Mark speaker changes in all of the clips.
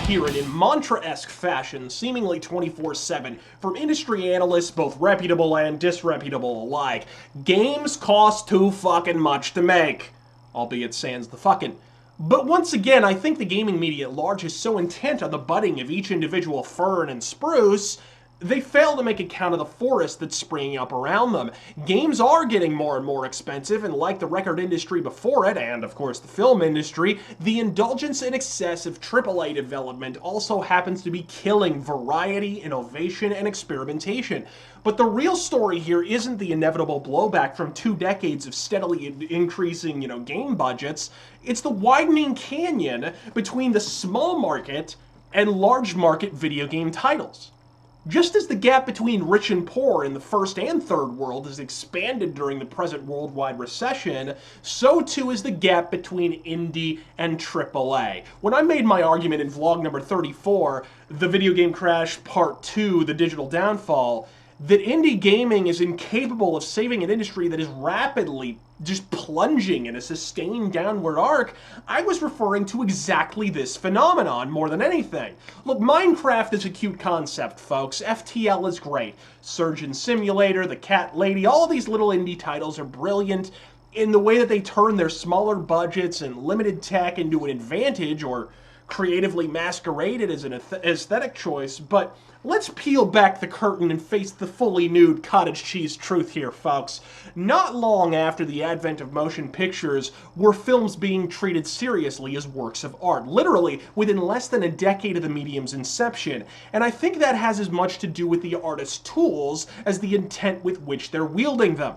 Speaker 1: hear it in mantra-esque fashion, seemingly 24/7, from industry analysts, both reputable and disreputable alike. Games cost too fucking much to make. Albeit sans the fucking. But once again, I think the gaming media at large is so intent on the budding of each individual fern and spruce, they fail to make account of the forest that's springing up around them. Games are getting more and more expensive, and like the record industry before it, and of course the film industry, the indulgence and excess of AAA development also happens to be killing variety, innovation, and experimentation. But the real story here isn't the inevitable blowback from 2 decades of steadily increasing, game budgets. It's the widening canyon between the small market and large market video game titles. Just as the gap between rich and poor in the first and third world has expanded during the present worldwide recession, so too is the gap between indie and AAA. When I made my argument in vlog number 34, The Video Game Crash Part 2, The Digital Downfall, that indie gaming is incapable of saving an industry that is rapidly just plunging in a sustained downward arc, I was referring to exactly this phenomenon more than anything. Look, Minecraft is a cute concept, folks. FTL is great. Surgeon Simulator, The Cat Lady, all these little indie titles are brilliant in the way that they turn their smaller budgets and limited tech into an advantage, or creatively masqueraded as an aesthetic choice. But let's peel back the curtain and face the fully nude cottage cheese truth here, folks. Not long after the advent of motion pictures were films being treated seriously as works of art, literally within less than a decade of the medium's inception. And I think that has as much to do with the artist's tools as the intent with which they're wielding them.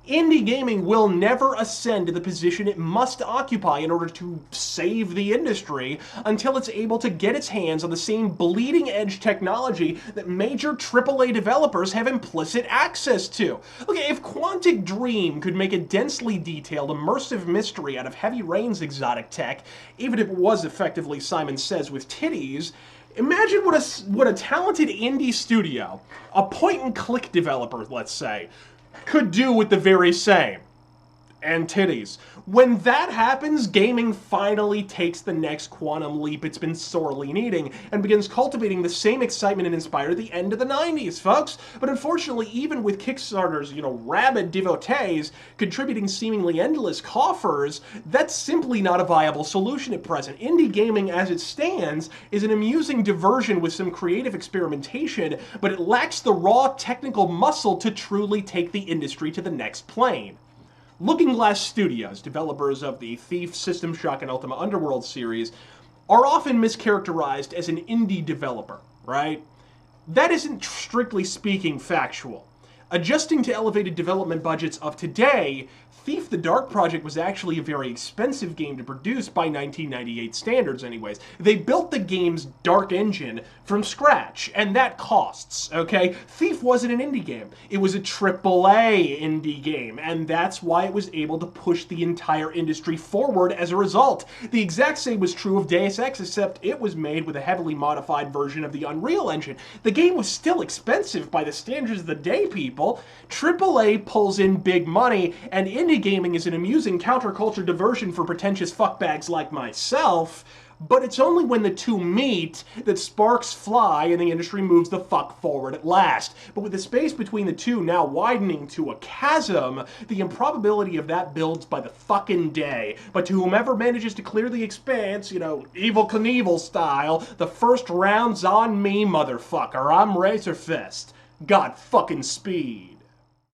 Speaker 1: Indie gaming will never ascend to the position it must occupy in order to save the industry until it's able to get its hands on the same bleeding-edge technology that major AAA developers have implicit access to. Look, if Quantic Dream could make a densely detailed, immersive mystery out of Heavy Rain's exotic tech, even if it was effectively Simon Says with titties, imagine what a talented indie studio, a point-and-click developer, let's say, could do with the very same. And titties. When that happens, gaming finally takes the next quantum leap it's been sorely needing and begins cultivating the same excitement it inspired the end of the 90s, folks. But unfortunately, even with Kickstarter's, rabid devotees contributing seemingly endless coffers, that's simply not a viable solution at present. Indie gaming as it stands is an amusing diversion with some creative experimentation, but it lacks the raw technical muscle to truly take the industry to the next plane. Looking Glass Studios, developers of the Thief, System Shock, and Ultima Underworld series, are often mischaracterized as an indie developer, right? That isn't strictly speaking factual. Adjusting to elevated development budgets of today, Thief the Dark Project was actually a very expensive game to produce by 1998 standards anyways. They built the game's dark engine from scratch, and that costs, okay? Thief wasn't an indie game. It was a AAA indie game, and that's why it was able to push the entire industry forward as a result. The exact same was true of Deus Ex, except it was made with a heavily modified version of the Unreal Engine. The game was still expensive by the standards of the day, people. AAA pulls in big money, and indie gaming is an amusing counterculture diversion for pretentious fuckbags like myself, but it's only when the two meet that sparks fly and the industry moves the fuck forward at last. But with the space between the two now widening to a chasm, the improbability of that builds by the fucking day. But to whomever manages to clear the expanse, Evel Knievel style, the first round's on me, motherfucker. I'm Razor Fist. God fucking speed.